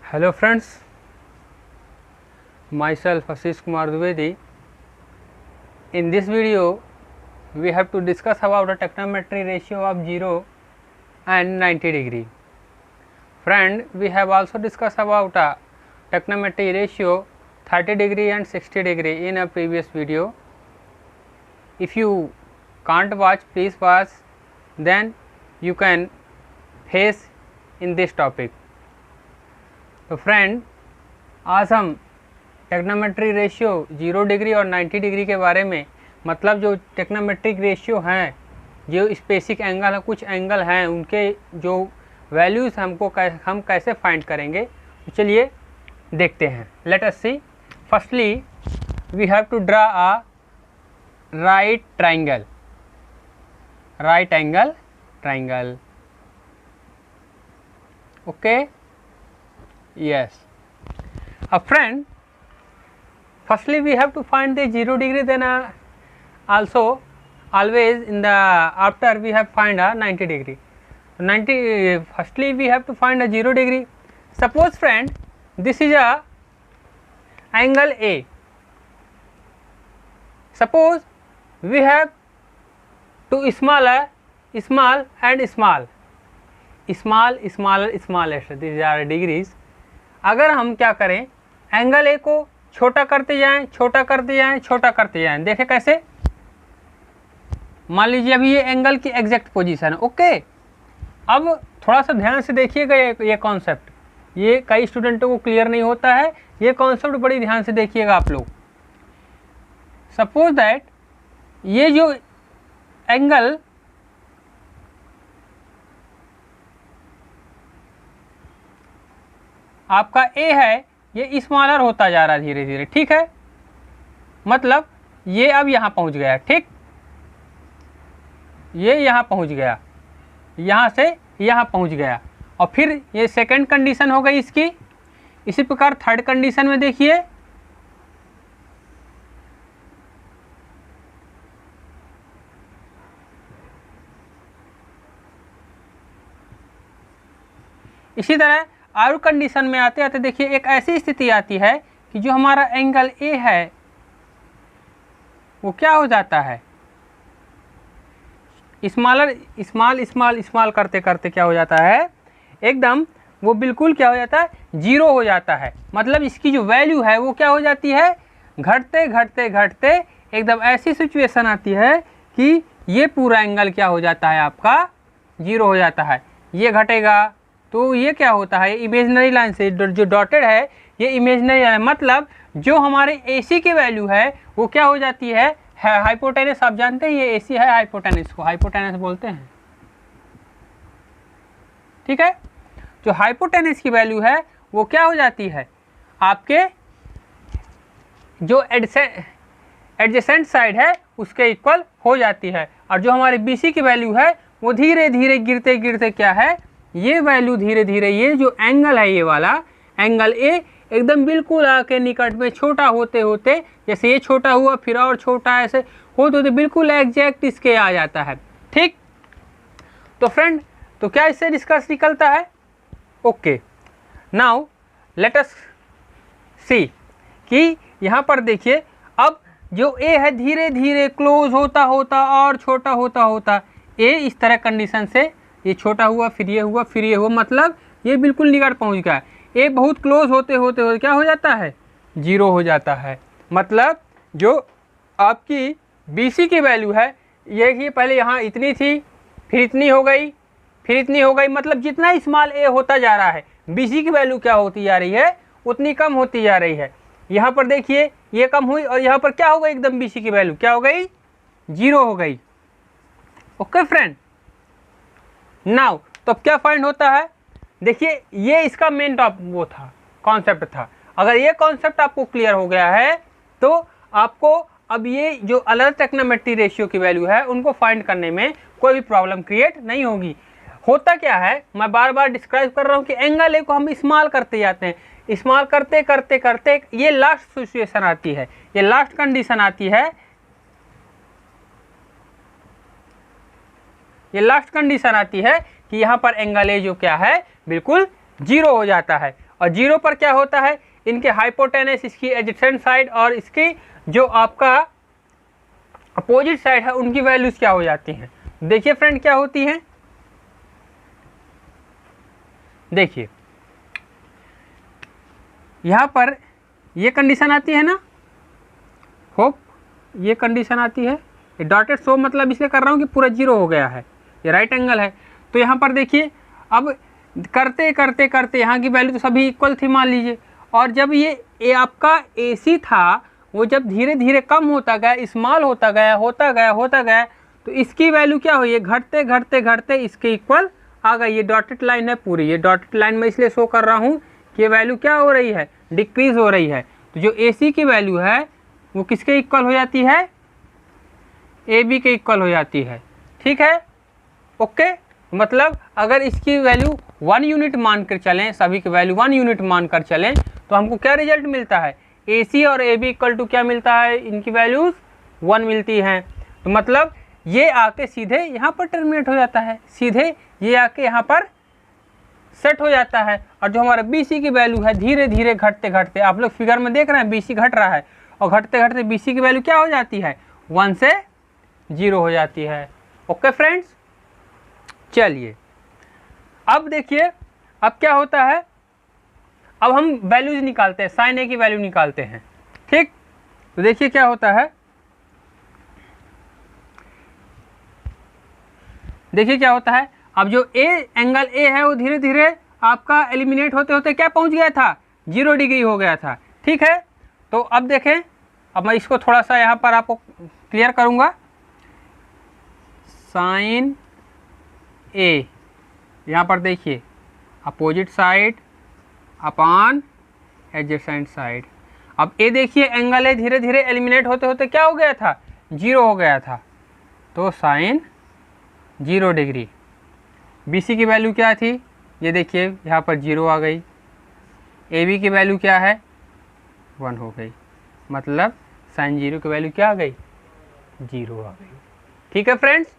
Hello friends, myself Ashish Kumar Dwivedi. In this video, we have to discuss about the trigonometry ratio of 0 and 90 degree. Friend, we have also discussed about a trigonometry ratio 30 degree and 60 degree in a previous video. If you can't watch, please watch, then you can face in this topic. तो friend, आज हम trigonometric ratio 0 degree और 90 degree के बारे में, मतलब जो trigonometric ratio हैं, जो स्पेसिफिक एंगल है, कुछ एंगल हैं, उनके जो वैल्यूज़ हम कैसे फाइंड करेंगे, तो चलिए देखते हैं. Let us see. Firstly we have to draw a right angle triangle. Okay. Yes. A friend, firstly we have to find the 0 degree, then also always in the after we have find a 90 degree. Firstly we have to find a 0 degree. Suppose friend, this is a angle A. Suppose we have two small and smallest. These are degrees. अगर हम क्या करें, angle A को छोटा करते जाएं, देखें कैसे. मान लीजिए अभी ये एंगल की एग्जैक्ट पोजीशन है. ओके. अब थोड़ा सा ध्यान से देखिएगा ये कॉन्सेप्ट. ये कई स्टूडेंटों को क्लियर नहीं होता है. ये कॉन्सेप्ट बड़ी ध्यान से देखिएगा आप लोग. सपोज दैट ये जो एंगल आपका ए है, ये स्मॉलर होता जा रहा है धीरे धीरे. ठीक है, मतलब ये अब यहाँ पहुँच गया. ठीक, ये यहाँ पहुँच गया, यहाँ से यहाँ पहुँच गया. और फिर ये सेकंड कंडीशन हो गई इसकी. इसी प्रकार थर्ड कंडीशन में देखिए, इसी तरह और कंडीशन में आते आते देखिए एक ऐसी स्थिति आती है कि जो हमारा एंगल ए है वो क्या हो जाता है, स्मॉल करते करते क्या हो जाता है, एकदम वो बिल्कुल क्या हो जाता है, 0 हो जाता है. मतलब इसकी जो वैल्यू है वो क्या हो जाती है, घटते घटते घटते एकदम ऐसी सिचुएशन आती है कि ये पूरा एंगल क्या हो जाता है, आपका 0 हो जाता है. ये घटेगा तो ये क्या होता है, इमेजिनरी लाइन से जो डॉटेड है ये इमेजिनरी लाइन, मतलब जो हमारे AC की वैल्यू है वो क्या हो जाती है, हाइपोटेनस. आप जानते हैं ये AC है, हाइपोटेनस को हाइपोटेनस बोलते हैं. ठीक है, जो हाइपोटेनस की वैल्यू है वो क्या हो जाती है, आपके जो एडजेसेंट साइड है उसके इक्वल हो जाती है. और जो हमारे BC की वैल्यू है वो धीरे धीरे गिरते गिरते क्या है, ये वैल्यू धीरे धीरे, ये जो एंगल है, ये वाला एंगल ए एकदम बिल्कुल आके निकट में छोटा होते होते, जैसे ये छोटा हुआ फिर और छोटा, ऐसे होते होते बिल्कुल एग्जैक्ट इसके आ जाता है. ठीक, तो फ्रेंड, तो क्या इससे निष्कर्ष निकलता है. ओके, नाउ लेट अस सी कि यहाँ पर देखिए अब जो ए है धीरे धीरे क्लोज होता होता और छोटा होता होता, ए इस तरह कंडीशन से ये छोटा हुआ, फिर ये हुआ, फिर ये हुआ, मतलब ये बिल्कुल निकट पहुंच गया. ए बहुत क्लोज होते होते होते क्या हो जाता है, 0 हो जाता है. मतलब जो आपकी BC की वैल्यू है ये पहले यहाँ इतनी थी, फिर इतनी हो गई, फिर इतनी हो गई, मतलब जितना स्मॉल ए होता जा रहा है BC की वैल्यू क्या होती जा रही है, उतनी कम होती जा रही है. यहाँ पर देखिए ये कम हुई और यहाँ पर क्या हो गई, एकदम BC की वैल्यू क्या हो गई, 0 हो गई. ओके फ्रेंड, नाउ तो अब क्या फाइंड होता है, देखिए ये इसका मेन वो था, कॉन्सेप्ट था. अगर ये कॉन्सेप्ट आपको क्लियर हो गया है तो आपको अब ये जो अलग ट्रिग्नोमेट्रिक रेशियो की वैल्यू है उनको फाइंड करने में कोई भी प्रॉब्लम क्रिएट नहीं होगी. होता क्या है, मैं बार बार डिस्क्राइब कर रहा हूँ कि एंगल ए को हम स्मॉल करते जाते हैं, स्मॉल करते करते करते ये लास्ट सिचुएशन आती है, ये लास्ट कंडीशन आती है, ये लास्ट कंडीशन आती है कि यहाँ पर एंगल ए जो क्या है बिल्कुल 0 हो जाता है. और 0 पर क्या होता है, इनके हाइपोटेनस, इसकी एडजेसेंट साइड और इसकी जो आपका अपोजिट साइड है उनकी वैल्यूज क्या हो जाती हैं। देखिए फ्रेंड क्या होती हैं, देखिए यहाँ पर ये कंडीशन आती है ना, होप ये कंडीशन आती है, ये डॉटेड शो मतलब इसलिए कर रहा हूँ कि पूरा 0 हो गया है, ये राइट एंगल है। तो यहाँ पर देखिए अब करते करते करते यहाँ की वैल्यू तो सभी इक्वल थी मान लीजिए, और जब ये आपका AC था वो जब धीरे धीरे कम होता गया, स्मॉल होता गया, तो इसकी वैल्यू क्या हुई, घटते घटते घटते इसके इक्वल आ गई। ये डॉटेड लाइन है पूरी, ये डॉटेड लाइन में इसलिए शो कर रहा हूँ कि ये वैल्यू क्या हो रही है, डिक्रीज हो रही है। तो जो AC की वैल्यू है वो किसके इक्वल हो जाती है, AB के इक्वल हो जाती है। ठीक है, ओके। मतलब अगर इसकी वैल्यू 1 यूनिट मानकर चलें, सभी की वैल्यू 1 यूनिट मानकर चलें, तो हमको क्या रिजल्ट मिलता है, AC और AB इक्वल टू क्या मिलता है, इनकी वैल्यूज 1 मिलती हैं। तो मतलब ये आके सीधे यहाँ पर टर्मिनेट हो जाता है, सीधे ये आके यहाँ पर सेट हो जाता है। और जो हमारा BC की वैल्यू है धीरे धीरे घटते घटते, आप लोग फिगर में देख रहे हैं BC घट रहा है, और घटते घटते BC की वैल्यू क्या हो जाती है, 1 से 0 हो जाती है। ओके फ्रेंड्स, चलिए अब देखिए अब क्या होता है, अब हम वैल्यूज निकालते हैं, साइन A की वैल्यू निकालते हैं। ठीक, तो देखिए क्या होता है, देखिए क्या होता है, अब जो एंगल A है वो धीरे धीरे आपका एलिमिनेट होते होते क्या पहुंच गया था, 0 डिग्री हो गया था। ठीक है, तो अब देखें, अब मैं इसको थोड़ा सा यहाँ पर आपको क्लियर करूँगा। साइन A, यहाँ पर देखिए opposite side upon adjacent side. अब A देखिए एंगल A धीरे धीरे एलिमिनेट होते होते क्या हो गया था, 0 हो गया था, तो साइन 0 डिग्री। BC की वैल्यू क्या थी, ये देखिए यहाँ पर 0 आ गई। AB की वैल्यू क्या है, 1 हो गई, मतलब साइन 0 की वैल्यू क्या आ गई, 0 आ गई। ठीक है फ्रेंड्स,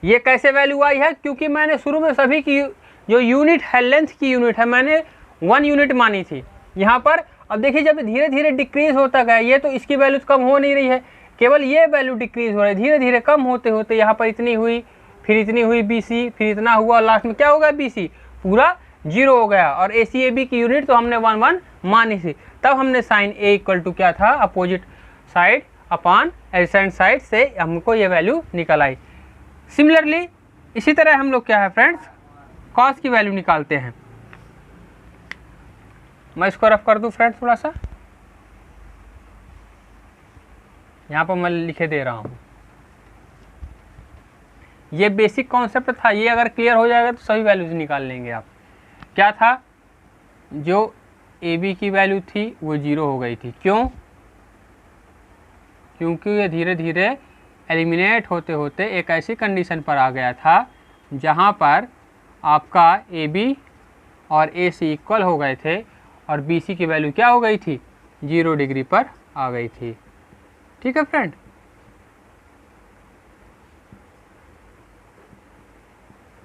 ये कैसे वैल्यू आई है, क्योंकि मैंने शुरू में सभी की जो यूनिट है, लेंथ की यूनिट है, मैंने 1 यूनिट मानी थी यहाँ पर। अब देखिए जब धीरे धीरे डिक्रीज होता गया, ये तो इसकी वैल्यूज कम हो नहीं रही है, केवल ये वैल्यू डिक्रीज हो रही है, धीरे धीरे कम होते होते यहाँ पर इतनी हुई, फिर इतनी हुई BC, फिर इतना हुआ, और लास्ट में क्या हो गया, BC पूरा 0 हो गया। और AC AB की यूनिट तो हमने 1 1 मानी थी, तब हमने साइन A इक्वल टू क्या था, opposite side upon adjacent side से हमको ये वैल्यू निकल आई। सिमिलरली इसी तरह हम लोग क्या है फ्रेंड्स, कॉस की वैल्यू निकालते हैं। मैं इसको रफ कर दूं फ्रेंड्स, थोड़ा सा यहाँ पर मैं लिखे दे रहा हूँ। ये बेसिक कॉन्सेप्ट था, ये अगर क्लियर हो जाएगा तो सभी वैल्यूज निकाल लेंगे आप। क्या था, जो AB की वैल्यू थी वो 0 हो गई थी, क्यों, क्योंकि ये धीरे धीरे एलिमिनेट होते होते एक ऐसी कंडीशन पर आ गया था जहाँ पर आपका AB और AC इक्वल हो गए थे, और BC की वैल्यू क्या हो गई थी, 0 डिग्री पर आ गई थी। ठीक है फ्रेंड,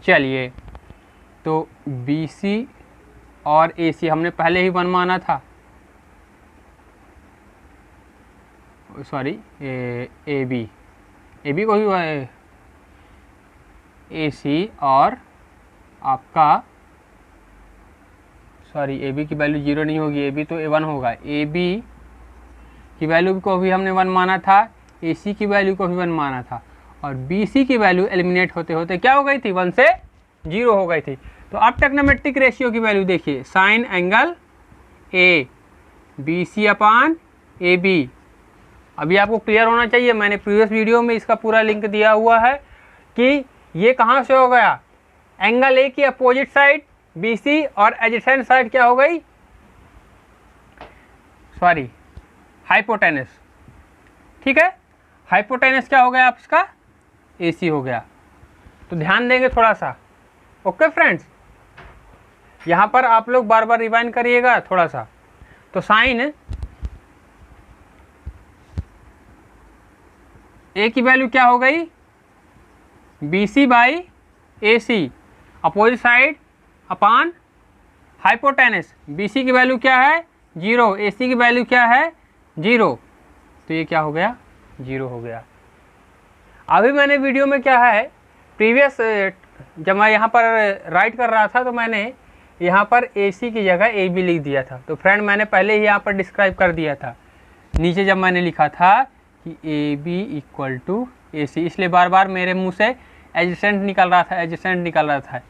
चलिए तो BC और AC हमने पहले ही 1 माना था, सॉरी AB को भी AC और आपका, सॉरी AB की वैल्यू 0 नहीं होगी, AB तो 1 होगा। AB की वैल्यू को भी हमने 1 माना था, AC की वैल्यू को भी 1 माना था, और BC की वैल्यू एलिमिनेट होते होते क्या हो गई थी, 1 से 0 हो गई थी। तो अब टेक्नोमेट्रिक रेशियो की वैल्यू देखिए, sign angle A BC upon AB। अभी आपको क्लियर होना चाहिए, मैंने प्रीवियस वीडियो में इसका पूरा लिंक दिया हुआ है कि ये कहाँ से हो गया, एंगल A की अपोजिट साइड BC और एडजेसेंट साइड क्या हो गई, सॉरी हाइपोटेनस। ठीक है, हाइपोटेनस क्या हो गया आप इसका, AC हो गया। तो ध्यान देंगे थोड़ा सा। ओके फ्रेंड्स, यहाँ पर आप लोग बार बार रिवाइंड करिएगा थोड़ा सा। तो साइन A की वैल्यू क्या हो गई, BC by AC, opposite side upon hypotenuse, BC की वैल्यू क्या है 0, AC की वैल्यू क्या है 0, तो ये क्या हो गया 0 हो गया। अभी मैंने वीडियो में क्या है प्रीवियस जब मैं यहाँ पर राइट कर रहा था तो मैंने यहाँ पर AC की जगह AB लिख दिया था। तो फ्रेंड मैंने पहले ही यहाँ पर डिस्क्राइब कर दिया था नीचे जब मैंने लिखा था कि AB इक्वल टू AC, इसलिए बार बार मेरे मुंह से एडजेसेंट निकल रहा था।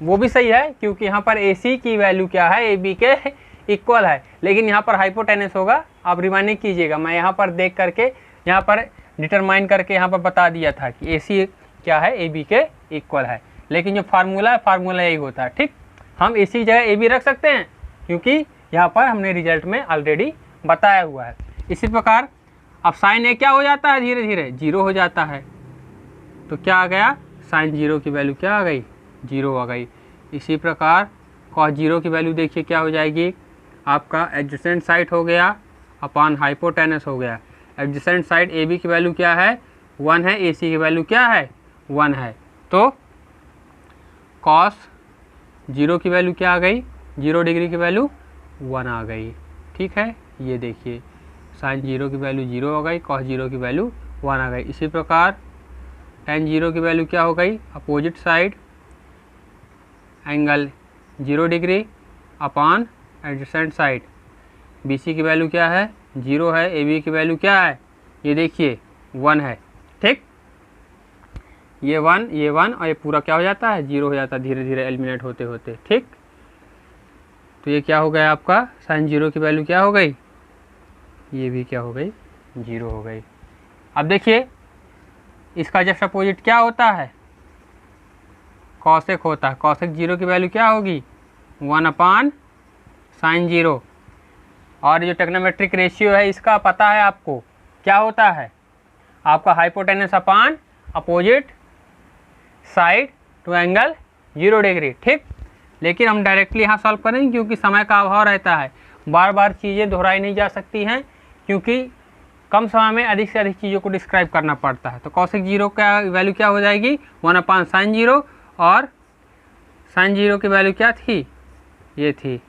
वो भी सही है क्योंकि यहाँ पर AC की वैल्यू क्या है AB के इक्वल है, लेकिन यहाँ पर हाइपोटेनस होगा। आप रिमाइंडिंग कीजिएगा, मैं यहाँ पर देख करके यहाँ पर डिटरमाइन करके यहाँ पर बता दिया था कि AC क्या है AB के इक्वल है, लेकिन जो फार्मूला यही होता है। ठीक, हम AC की जगह AB रख सकते हैं क्योंकि यहाँ पर हमने रिजल्ट में ऑलरेडी बताया हुआ है। इसी प्रकार अब साइन A क्या हो जाता है धीरे धीरे 0 हो जाता है, तो क्या आ गया साइन 0 की वैल्यू क्या आ गई 0 आ गई। इसी प्रकार कॉस 0 की वैल्यू देखिए क्या हो जाएगी, आपका एडजेसेंट साइड हो गया अपॉन हाइपोटेनस हो गया। एडजेसेंट साइड AB की वैल्यू क्या है 1 है, AC की वैल्यू क्या है 1 है, तो कॉस 0 की वैल्यू क्या आ गई 0 डिग्री की वैल्यू 1 आ गई। ठीक है, ये देखिए साइन 0 की वैल्यू 0 आ गई, कॉस 0 की वैल्यू 1 आ गई। इसी प्रकार tan 0 की वैल्यू क्या हो गई opposite side angle 0 degree upon adjacent side. BC की वैल्यू क्या है 0 है, AB की वैल्यू क्या है ये देखिए 1 है। ठीक, ये 1 और ये पूरा क्या हो जाता है 0 हो जाता है धीरे धीरे एलिमिनेट होते होते। ठीक, तो ये क्या हो गया आपका साइन 0 की वैल्यू क्या हो गई, ये भी क्या हो गई 0 हो गई। अब देखिए इसका जस्ट अपोजिट क्या होता है कॉसेक होता है। कॉसेक 0 की वैल्यू क्या होगी 1 अपान साइन 0, और जो टेक्नोमेट्रिक रेशियो है इसका पता है आपको क्या होता है आपका hypotenuse upon opposite side to angle 0 degree. ठीक, लेकिन हम डायरेक्टली यहाँ सॉल्व करेंगे क्योंकि समय का अभाव रहता है, बार बार चीज़ें दोहराई नहीं जा सकती हैं क्योंकि कम समय में अधिक से अधिक चीज़ों को डिस्क्राइब करना पड़ता है। तो कॉसेक 0 का वैल्यू क्या हो जाएगी 1 अपान साइन 0, और साइन 0 की वैल्यू क्या थी ये थी।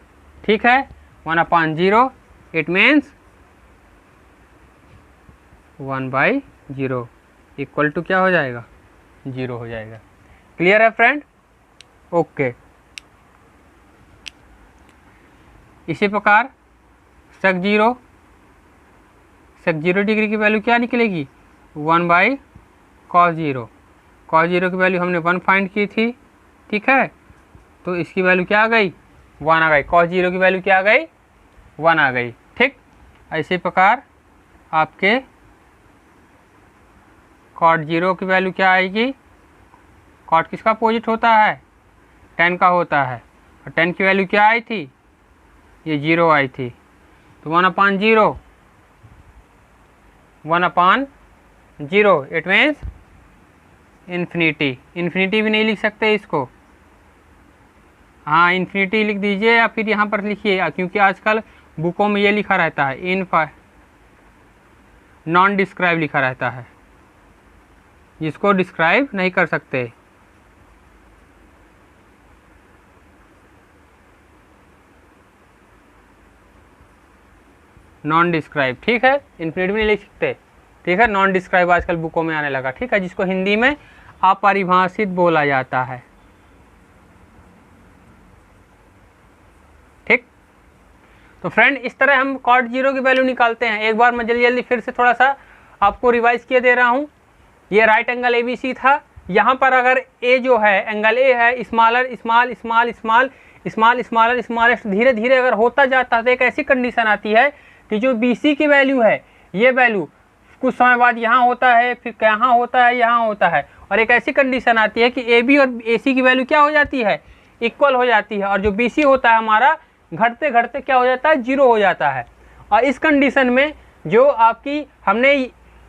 ठीक है, 1 अपान 0 इट मीन्स 1/0 इक्वल टू क्या हो जाएगा 0 हो जाएगा। क्लियर है फ्रेंड? ओके। इसी प्रकार सेक 0 डिग्री की वैल्यू क्या निकलेगी 1/cos 0। cos 0 की वैल्यू हमने 1 फाइंड की थी। ठीक है, तो इसकी वैल्यू क्या आ गई 1 आ गई। cos 0 की वैल्यू क्या आ गई 1 आ गई। ठीक, इसी प्रकार आपके cot 0 की वैल्यू क्या आएगी, cot किसका अपोजिट होता है tan का होता है, और tan की वैल्यू क्या आई थी ये 0 आई थी, तो 1 अपान 0 इट मीन्स इन्फिनिटी भी नहीं लिख सकते इसको, हाँ इन्फिनिटी लिख दीजिए या फिर यहाँ पर लिखिए क्योंकि आजकल बुकों में ये लिखा रहता है नॉन डिस्क्राइब लिखा रहता है, जिसको डिस्क्राइब नहीं कर सकते। नॉन डिस्क्राइब, ठीक है, इन्फिनिटी नहीं लिख सकते। ठीक है, नॉन डिस्क्राइब आजकल बुकों में आने लगा। ठीक है, जिसको हिंदी में अपरिभाषित बोला जाता है। ठीक, तो फ्रेंड इस तरह हम cot 0 की वैल्यू निकालते हैं। एक बार मैं जल्दी जल्दी फिर से थोड़ा सा आपको रिवाइज किए दे रहा हूँ। ये राइट एंगल ABC था, यहाँ पर अगर A जो है एंगल A है smaller small small small small smaller smallest धीरे धीरे अगर होता जाता है तो एक ऐसी कंडीशन आती है कि जो BC की वैल्यू है ये वैल्यू कुछ समय बाद यहाँ होता है, फिर यहाँ होता है, यहाँ होता है, और एक ऐसी कंडीशन आती है कि AB और AC की वैल्यू क्या हो जाती है इक्वल हो जाती है, और जो BC होता है हमारा घटते घटते क्या हो जाता है 0 हो जाता है। और इस कंडीशन में जो आपकी हमने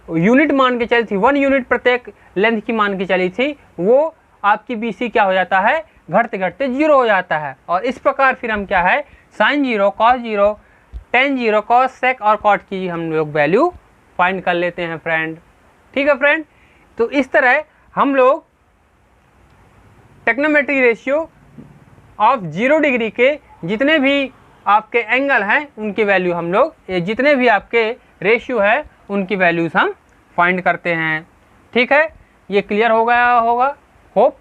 यूनिट मान के चली थी 1 यूनिट प्रत्येक लेंथ की मान के चली थी, वो आपकी BC क्या हो जाता है घटते घटते 0 हो जाता है। और इस प्रकार फिर हम क्या है sign 0 cos 0 tan 0 cos sec और cot की हम लोग वैल्यू फाइंड कर लेते हैं फ्रेंड। ठीक है फ्रेंड, तो इस तरह हम लोग टेक्नोमेट्रिक रेशियो ऑफ 0 डिग्री के जितने भी आपके एंगल हैं उनकी वैल्यू हम लोग, जितने भी आपके रेशियो है उनकी वैल्यूज़ हम फाइंड करते हैं। ठीक है, ये क्लियर हो गया होगा। होप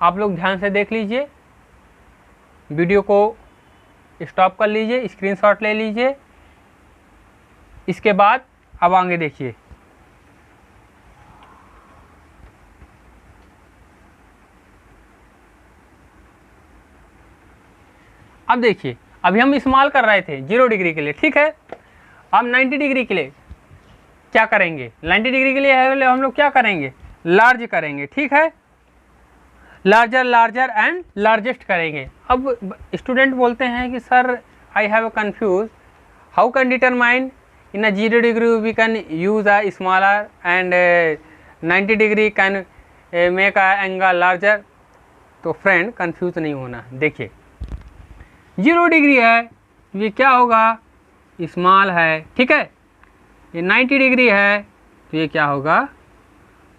आप लोग ध्यान से देख लीजिए, वीडियो को स्टॉप कर लीजिए, स्क्रीनशॉट ले लीजिए, इसके बाद अब आगे देखिए। अब देखिए, अभी हम इस्तेमाल कर रहे थे 0 डिग्री के लिए, ठीक है। अब 90 डिग्री के लिए क्या करेंगे, 90 डिग्री के लिए हम लोग क्या करेंगे, लार्ज करेंगे, ठीक है। लार्जर, लार्जर एंड लार्जेस्ट करेंगे। अब स्टूडेंट बोलते हैं कि sir I have confuse, how can determine in a 0 degree we can use a smaller and 90 degree can make a angle larger. तो फ्रेंड कंफ्यूज नहीं होना। देखिए 0 डिग्री है, ये क्या होगा, स्मॉल है, ठीक है। ये 90 डिग्री है तो ये क्या होगा,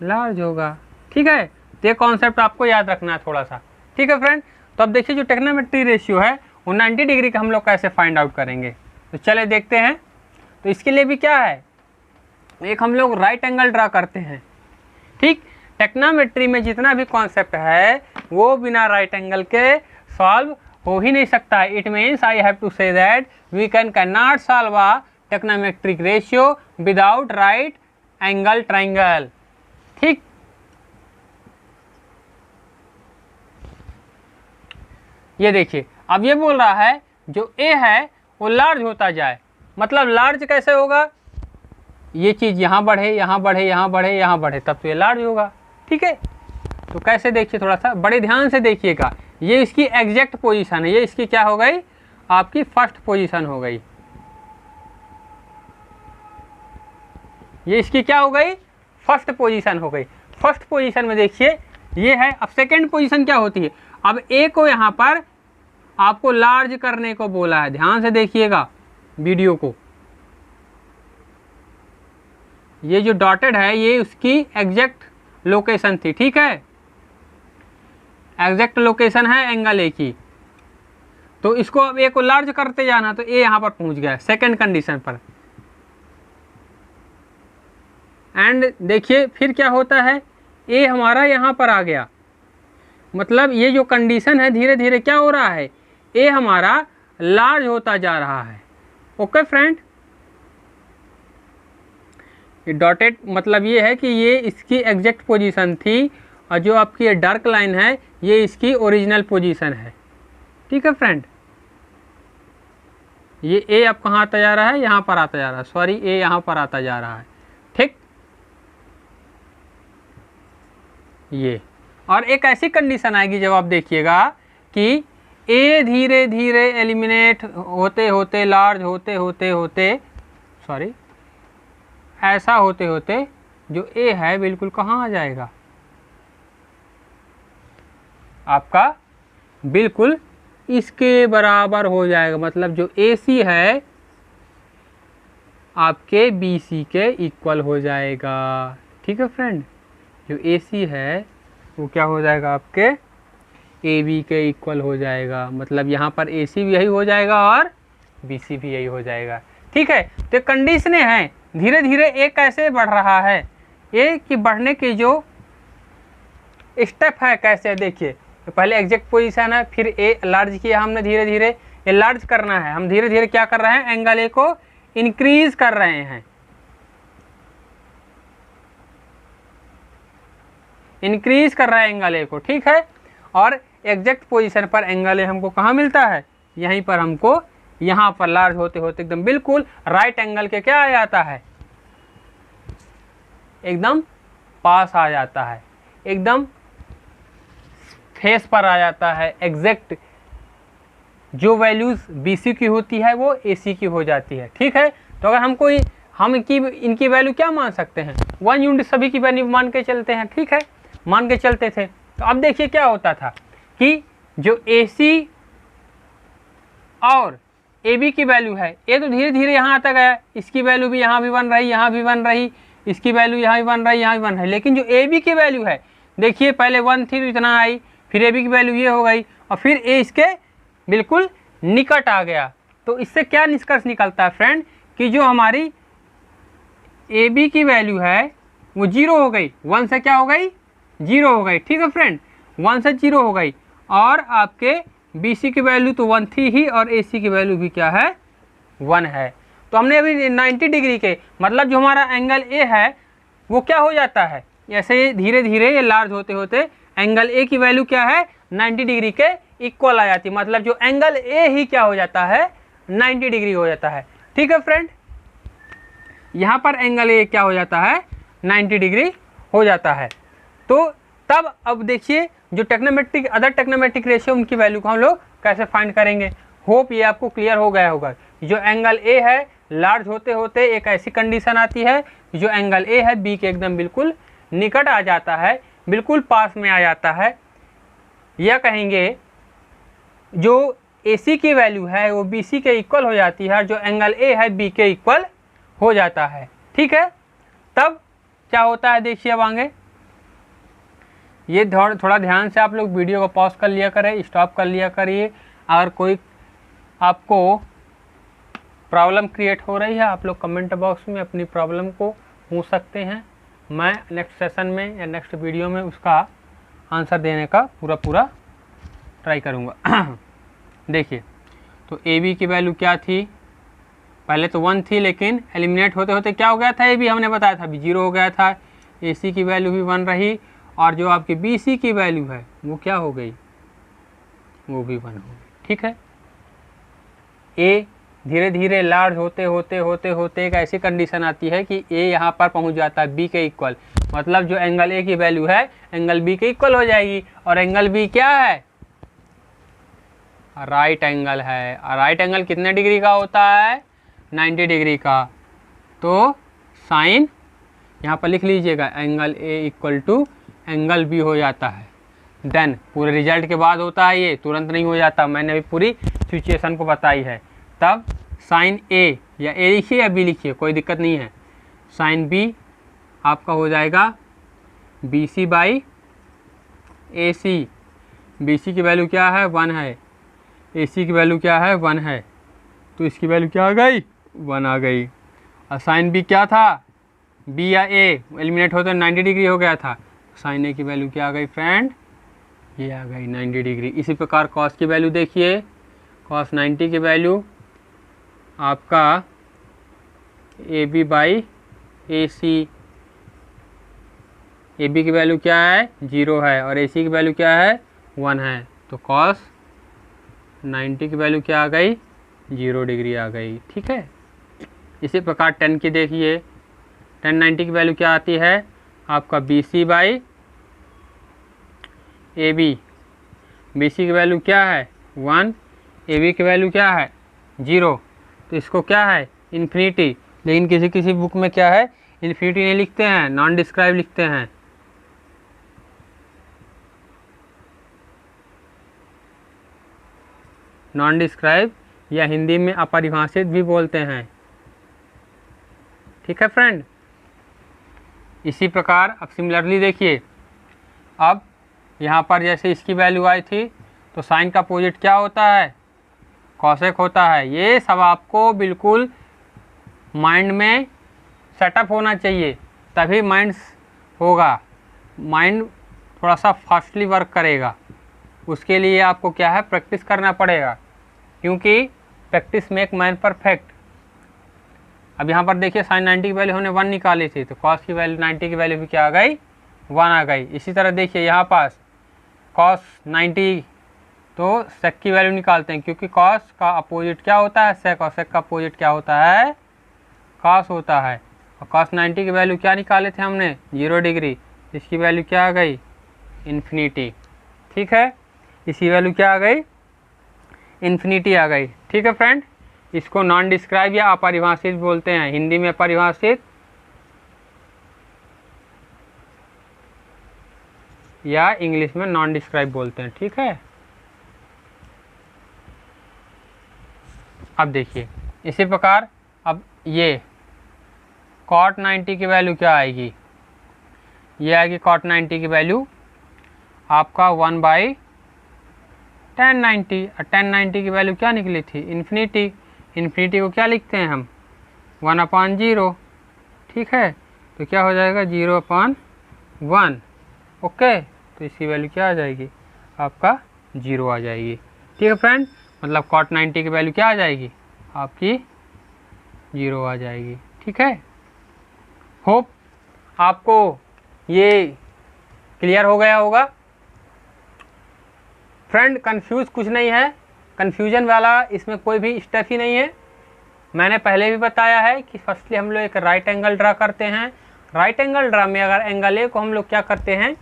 लार्ज होगा, ठीक है। तो ये कॉन्सेप्ट आपको याद रखना है थोड़ा सा, ठीक है फ्रेंड। तो अब देखिए जो टेक्नोमेट्री रेशियो है वो 90 डिग्री का हम लोग कैसे फाइंड आउट करेंगे, तो चले देखते हैं। तो इसके लिए भी क्या है, एक हम लोग राइट एंगल ड्रा करते हैं, ठीक। टेक्नोमेट्री में जितना भी कॉन्सेप्ट है वो बिना राइट एंगल के सॉल्व हो ही नहीं सकता है। It means I have to say that we can not solve a trigonometric ratio without right angle triangle, ठीक। ये देखिए अब ये बोल रहा है जो ए है वो लार्ज होता जाए, मतलब लार्ज कैसे होगा, ये चीज़ यहाँ बढ़े, यहाँ बढ़े, यहाँ बढ़े, यहाँ बढ़े, तब तो ये लार्ज होगा, ठीक है। तो कैसे देखिए, थोड़ा सा बड़े ध्यान से देखिएगा। ये इसकी एग्जैक्ट पोजीशन है, ये इसकी क्या हो गई, आपकी फर्स्ट पोजीशन हो गई। ये इसकी क्या हो गई, फर्स्ट पोजीशन हो गई। फर्स्ट पोजीशन में देखिए ये है। अब सेकंड पोजीशन क्या होती है, अब ए को यहाँ पर आपको लार्ज करने को बोला है, ध्यान से देखिएगा वीडियो को। ये जो डॉटेड है ये उसकी एग्जैक्ट लोकेशन थी, ठीक है, एग्जैक्ट लोकेशन है एंगल ए की। तो इसको अब ए को लार्ज करते जाना, तो ए यहाँ पर पहुँच गया सेकंड कंडीशन पर। एंड देखिए फिर क्या होता है, ए हमारा यहाँ पर आ गया, मतलब ये जो कंडीशन है धीरे धीरे क्या हो रहा है, ए हमारा लार्ज होता जा रहा है। ओके फ्रेंड, ये डॉटेड मतलब ये है कि ये इसकी एग्जैक्ट पोजीशन थी और जो आपकी ये डार्क लाइन है ये इसकी ओरिजिनल पोजीशन है, ठीक है फ्रेंड। ये ए अब कहाँ आता जा रहा है, यहाँ पर आता जा रहा है, सॉरी ए यहाँ पर आता जा रहा है, ठीक। ये और एक ऐसी कंडीशन आएगी जब आप देखिएगा कि ए धीरे धीरे एलिमिनेट होते होते लार्ज होते होते होते सॉरी ऐसा होते होते जो ए है बिल्कुल कहाँ आ जाएगा, आपका बिल्कुल इसके बराबर हो जाएगा। मतलब जो ए सी है आपके बी सी के इक्वल हो जाएगा, ठीक है फ्रेंड। जो ए सी है वो क्या हो जाएगा, आपके ए बी के इक्वल हो जाएगा। मतलब यहाँ पर ए सी भी यही हो जाएगा और बी सी भी यही हो जाएगा, ठीक है। तो कंडीशनें हैं, धीरे धीरे ए कैसे बढ़ रहा है, ए की बढ़ने की जो स्टेप है कैसे, देखिए तो पहले एग्जैक्ट पोजीशन है, फिर ए लार्ज किया हमने, धीरे धीरे ये लार्ज करना है, हम धीरे धीरे क्या कर रहे हैं, एंगल ए को इंक्रीज कर रहे हैं, इंक्रीज कर रहा है एंगल ए को, ठीक है। और एग्जैक्ट पोजीशन पर एंगल ए हमको कहाँ मिलता है, यहीं पर हमको यहाँ पर लार्ज होते होते एकदम बिल्कुल राइट एंगल के क्या आ जाता है, एकदम पास आ जाता है, एकदम फेस पर आ जाता है। एग्जैक्ट जो वैल्यूज BC की होती है वो AC की हो जाती है, ठीक है। तो अगर हमको हम इनकी वैल्यू क्या मान सकते हैं, 1 यूनिट सभी की वैल्यू मान के चलते हैं, ठीक है, मान के चलते थे। तो अब देखिए क्या होता था कि जो AC और AB की वैल्यू है, ये तो धीरे धीरे यहाँ आता गया, इसकी वैल्यू भी यहाँ भी बन रही, यहाँ भी बन रही, इसकी वैल्यू यहाँ भी बन रही, यहाँ भी बन रही। लेकिन जो AB की वैल्यू है देखिए पहले 1 थी तो इतना आई, फिर AB की वैल्यू ये हो गई और फिर ए इसके बिल्कुल निकट आ गया। तो इससे क्या निष्कर्ष निकलता है फ्रेंड कि जो हमारी ए बी की वैल्यू है वो 0 हो गई, 1 से क्या हो गई 0 हो गई। ठीक है फ्रेंड, 1 से 0 हो गई। और आपके बी सी की वैल्यू तो 1 थी ही और ए सी की वैल्यू भी क्या है 1 है। तो हमने अभी 90 डिग्री के मतलब जो हमारा एंगल ए है वो क्या हो जाता है, ऐसे धीरे धीरे ये लार्ज होते होते एंगल ए की वैल्यू क्या है 90 डिग्री के इक्वल आ जाती है। मतलब जो एंगल ए ही क्या हो जाता है 90 डिग्री हो जाता है। ठीक है फ्रेंड, यहाँ पर एंगल ए क्या हो जाता है 90 डिग्री हो जाता है। तो तब अब देखिए जो टेक्नोमेट्रिक अदर टेक्नोमेट्रिक रेशियो उनकी वैल्यू को हम लोग कैसे फाइंड करेंगे। होप ये आपको क्लियर हो गया होगा। जो एंगल ए है लार्ज होते होते एक ऐसी कंडीशन आती है जो एंगल ए है बी के एकदम बिल्कुल निकट आ जाता है, बिल्कुल पास में आ जाता है। यह कहेंगे जो ए सी की वैल्यू है वो बी सी के इक्वल हो जाती है और जो एंगल ए है बी के इक्वल हो जाता है। ठीक है, तब क्या होता है देखिए अब आगे। ये थोड़ा ध्यान से आप लोग वीडियो को पॉज कर लिया करें, स्टॉप कर लिया करिए। अगर कोई आपको प्रॉब्लम क्रिएट हो रही है आप लोग कमेंट बॉक्स में अपनी प्रॉब्लम को पूछ सकते हैं। मैं नेक्स्ट सेशन में या नेक्स्ट वीडियो में उसका आंसर देने का पूरा ट्राई करूँगा। देखिए तो ए बी की वैल्यू क्या थी, पहले तो 1 थी लेकिन एलिमिनेट होते होते क्या हो गया था, ए बी हमने बताया था अभी 0 हो गया था। ए सी की वैल्यू भी 1 रही और जो आपकी बी सी की वैल्यू है वो क्या हो गई, वो भी 1 हो गई। ठीक है, ए धीरे धीरे लार्ज होते होते एक ऐसी कंडीशन आती है कि ए यहाँ पर पहुँच जाता है बी के इक्वल। मतलब जो एंगल ए की वैल्यू है एंगल बी के इक्वल हो जाएगी। और एंगल बी क्या है, राइट एंगल है। और राइट एंगल कितने डिग्री का होता है 90 डिग्री का। तो साइन यहाँ पर लिख लीजिएगा angle A equal to angle B हो जाता है। देन पूरे रिजल्ट के बाद होता है, ये तुरंत नहीं हो जाता, मैंने अभी पूरी सिचुएशन को बताई है। तब साइन ए या ए लिखिए या बी लिखिए कोई दिक्कत नहीं है। साइन बी आपका हो जाएगा B C by A C. B C की वैल्यू क्या है 1 है, ए सी की वैल्यू क्या है 1 है, तो इसकी वैल्यू क्या आ गई 1 आ गई। और साइन बी क्या था, बी या ए एलिमिनेट होते 90 डिग्री हो गया था। साइन ए की वैल्यू क्या आ गई फ्रेंड, ये आ गई 90 डिग्री। इसी प्रकार कॉस की वैल्यू देखिए, कॉस 90 की वैल्यू आपका A B by A C. A B की वैल्यू क्या है 0 है और ए सी की वैल्यू क्या है 1 है। तो कॉस 90 की वैल्यू क्या आ गई 0 डिग्री आ गई। ठीक है, इसी प्रकार 10 की देखिए, 10 90 की वैल्यू क्या आती है आपका B C by A B. B C की वैल्यू क्या है 1, ए बी की वैल्यू क्या है 0। तो इसको क्या है इन्फिनिटी, लेकिन किसी किसी बुक में क्या है इन्फिनिटी नहीं लिखते हैं, नॉन डिस्क्राइब लिखते हैं। नॉन डिस्क्राइब या हिंदी में अपरिभाषित भी बोलते हैं। ठीक है फ्रेंड, इसी प्रकार अब सिमिलरली देखिए, अब यहाँ पर जैसे इसकी वैल्यू आई थी तो साइन का अपोजिट क्या होता है कॉसेक होता है। ये सब आपको बिल्कुल माइंड में सेटअप होना चाहिए, तभी माइंड होगा, माइंड थोड़ा सा फास्टली वर्क करेगा। उसके लिए आपको क्या है प्रैक्टिस करना पड़ेगा, क्योंकि प्रैक्टिस मेक मैन परफेक्ट। अब यहाँ पर देखिए साइन 90 की वैल्यू हमने 1 निकाली थी, तो कॉस की वैल्यू 90 की वैल्यू भी क्या आ गई 1 आ गई। इसी तरह देखिए यहाँ पास कॉस 90, तो सेक की वैल्यू निकालते हैं, क्योंकि कॉस का अपोजिट क्या होता है सेक, और सेक का अपोजिट क्या होता है कॉस होता है। और कॉस 90 की वैल्यू क्या निकाले थे हमने 0 डिग्री, इसकी वैल्यू क्या आ गई इन्फिनिटी। ठीक है, इसकी वैल्यू क्या आ गई इन्फिनिटी आ गई। ठीक है फ्रेंड, इसको नॉन डिस्क्राइब या अपरिभाषित बोलते हैं, हिंदी में परिभाषित या इंग्लिश में नॉन डिस्क्राइब बोलते हैं। ठीक है, अब देखिए इसी प्रकार अब ये कॉट 90 की वैल्यू क्या आएगी, ये आएगी कॉट 90 की वैल्यू आपका 1/, 1090, और 1090 की वैल्यू क्या निकली थी? इन्फिनिटी। इन्फिनिटी को क्या लिखते हैं हम? 1/0। ठीक है, तो क्या हो जाएगा? 0/1। ओके, तो इसकी वैल्यू क्या आ जाएगी? आपका 0 आ जाएगी। ठीक है फ्रेंड, मतलब cot 90 की वैल्यू क्या आ जाएगी? आपकी 0 आ जाएगी। ठीक है, होप आपको ये क्लियर हो गया होगा। फ्रेंड कंफ्यूज कुछ नहीं है, कन्फ्यूजन वाला इसमें कोई भी स्टेप ही नहीं है। मैंने पहले भी बताया है कि फर्स्टली हम लोग एक राइट एंगल ड्रा करते हैं। राइट एंगल ड्रा में अगर एंगल ए को हम लोग क्या करते हैं?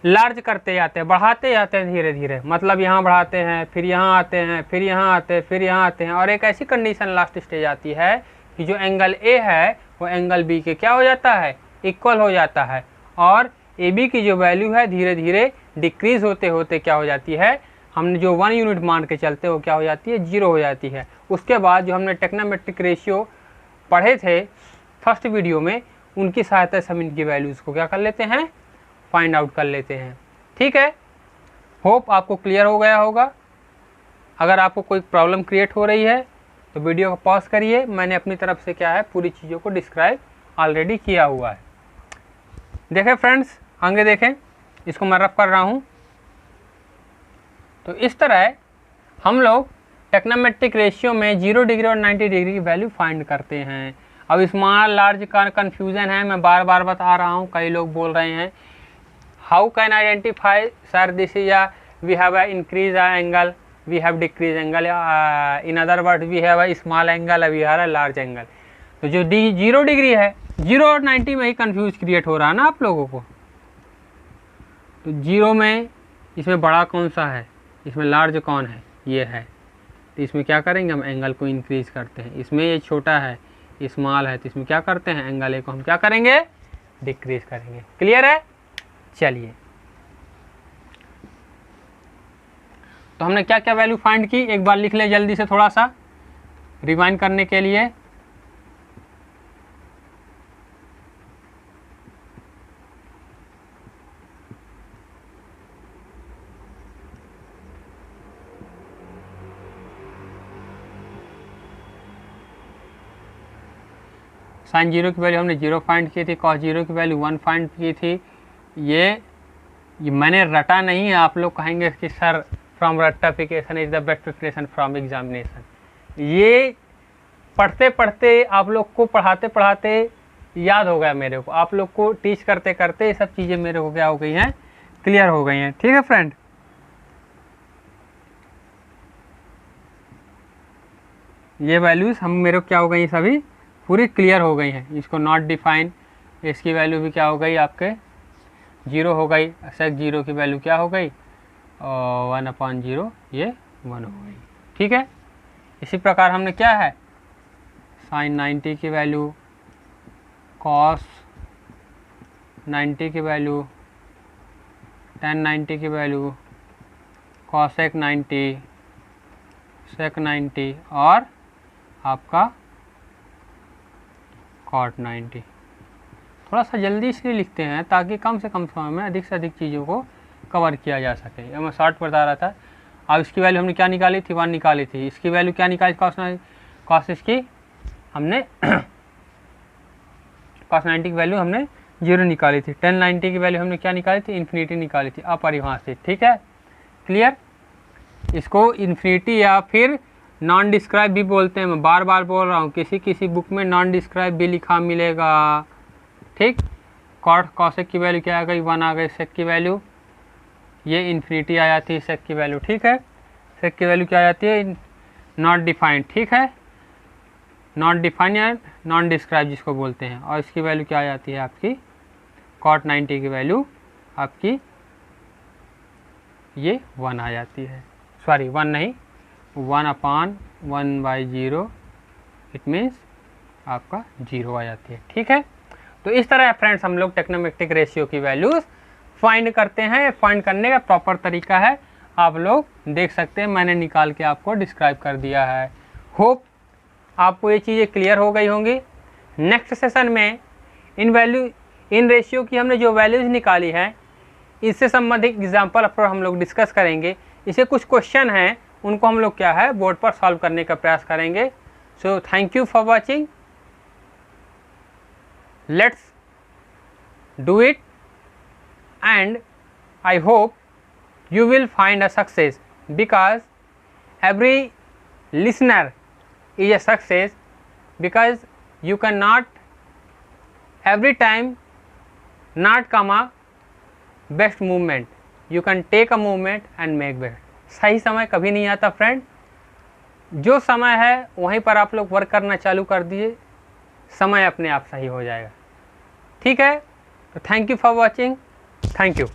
लार्ज करते जाते हैं, बढ़ाते जाते हैं धीरे धीरे। मतलब यहाँ बढ़ाते हैं, फिर यहाँ आते हैं, फिर यहाँ आते हैं, फिर यहाँ आते हैं, और एक ऐसी कंडीशन लास्ट स्टेज आती है कि जो एंगल ए है वो एंगल बी के क्या हो जाता है? इक्वल हो जाता है। और ए बी की जो वैल्यू है धीरे धीरे डिक्रीज होते होते क्या हो जाती है? हमने जो 1 यूनिट मान के चलते वो क्या हो जाती है? 0 हो जाती है। उसके बाद जो हमने टेक्नोमेट्रिक रेशियो पढ़े थे फर्स्ट वीडियो में, उनकी सहायता से हम इनकी वैल्यूज़ को क्या कर लेते हैं? फाइंड आउट कर लेते हैं। ठीक है, होप आपको क्लियर हो गया होगा। अगर आपको कोई प्रॉब्लम क्रिएट हो रही है तो वीडियो को पॉज करिए। मैंने अपनी तरफ से क्या है पूरी चीज़ों को डिस्क्राइब ऑलरेडी किया हुआ है। देखें फ्रेंड्स, आगे देखें, इसको मैं रफ कर रहा हूँ। तो इस तरह हम लोग टेक्नोमेट्रिक रेशियो में 0 डिग्री और 90 डिग्री की वैल्यू फाइंड करते हैं। अब स्मॉल लार्ज का कन्फ्यूज़न है, मैं बार बार बता रहा हूँ। कई लोग बोल रहे हैं how can identify sir this is we have increase angle, we have decrease angle, in other word we have small angle, we have large angle. तो जो 0 डिग्री है, 0 और 90 में ही कंफ्यूज क्रिएट हो रहा है ना आप लोगों को। तो 0 में इसमें बड़ा कौन सा है, इसमें लार्ज कौन है? ये है। तो इसमें क्या करेंगे? हम एंगल को इंक्रीज करते हैं। इसमें ये छोटा है, स्मॉल है, तो इसमें क्या करते हैं? एंगल ए को हम क्या करेंगे? डिक्रीज करेंगे। क्लियर है? चलिए, तो हमने क्या क्या वैल्यू फाइंड की एक बार लिख ले जल्दी से, थोड़ा सा रिवाइंड करने के लिए। साइन 0 की वैल्यू हमने 0 फाइंड की थी, कॉस 0 की वैल्यू 1 फाइंड की थी। ये मैंने रटा नहीं है। आप लोग कहेंगे कि सर फ्रॉम रट्टाफिकेशन is the best preparation from examination. ये पढ़ते पढ़ते आप लोग को, पढ़ाते पढ़ाते याद हो गया मेरे को। आप लोग को टीच करते करते ये सब चीज़ें मेरे को क्या हो गई हैं? क्लियर हो गई हैं। ठीक है फ्रेंड, ये वैल्यूज़ हम मेरे को क्या हो गई? सभी पूरी क्लियर हो गई हैं। इसको नॉट डिफाइन, इसकी वैल्यू भी क्या हो गई? आपके 0 हो गई। सेक 0 की वैल्यू क्या हो गई? 1/0, ये 1 हो गई। ठीक है, इसी प्रकार हमने क्या है? साइन 90 की वैल्यू, कॉस 90 की वैल्यू, tan 90 की वैल्यू, कॉसेक 90, सेक 90 और आपका cot 90। थोड़ा सा जल्दी इसलिए लिखते हैं ताकि कम से कम समय में अधिक से अधिक चीज़ों को कवर किया जा सके। ये मैं शॉर्ट बता रहा था। अब इसकी वैल्यू हमने क्या निकाली थी? 1 निकाली थी। इसकी वैल्यू क्या निकाली? कॉस इसकी हमने cos 90 की वैल्यू हमने 0 निकाली थी। tan 90 की वैल्यू हमने क्या निकाली थी? इन्फिनिटी निकाली थी, अपरिभाषित। ठीक है, क्लियर। इसको इन्फिनिटी या फिर नॉन डिस्क्राइब भी बोलते हैं। मैं बार बार बोल रहा हूँ, किसी किसी बुक में नॉन डिस्क्राइब भी लिखा मिलेगा। ठीक, कॉसेक की वैल्यू क्या आ गई? 1 आ गई। सेक की वैल्यू ये इन्फिनिटी आ जाती है सेक की वैल्यू। ठीक है, सेक की वैल्यू क्या आ जाती है? Not defined. ठीक है, नॉट डिफाइंड या नॉन डिस्क्राइब जिसको बोलते हैं। और इसकी वैल्यू क्या आ जाती है? आपकी cot 90 की वैल्यू आपकी ये 1 आ जाती है। सॉरी 1 नहीं, 1/1/0, इट मीन्स आपका 0 आ जाती है। ठीक है, तो इस तरह फ्रेंड्स हम लोग टेक्नोमेट्रिक रेशियो की वैल्यूज़ फाइंड करते हैं। फाइंड करने का प्रॉपर तरीका है, आप लोग देख सकते हैं, मैंने निकाल के आपको डिस्क्राइब कर दिया है। होप आपको ये चीज़ें क्लियर हो गई होंगी। नेक्स्ट सेशन में इन रेशियो की हमने जो वैल्यूज़ निकाली हैं इससे संबंधित एग्जाम्पल पर हम लोग डिस्कस करेंगे इसे कुछ क्वेश्चन हैं उनको हम लोग क्या है बोर्ड पर सॉल्व करने का प्रयास करेंगे। So thank you for watching, let's do it and I hope you will find a success, because every listener is a success, because you cannot every time not come a best movement, you can take a movement and make better। सही समय कभी नहीं आता friend, जो समय है वहीं पर आप लोग वर्क करना चालू कर दीजिए, समय अपने आप सही हो जाएगा। ठीक है, तो thank you for watching, thank you.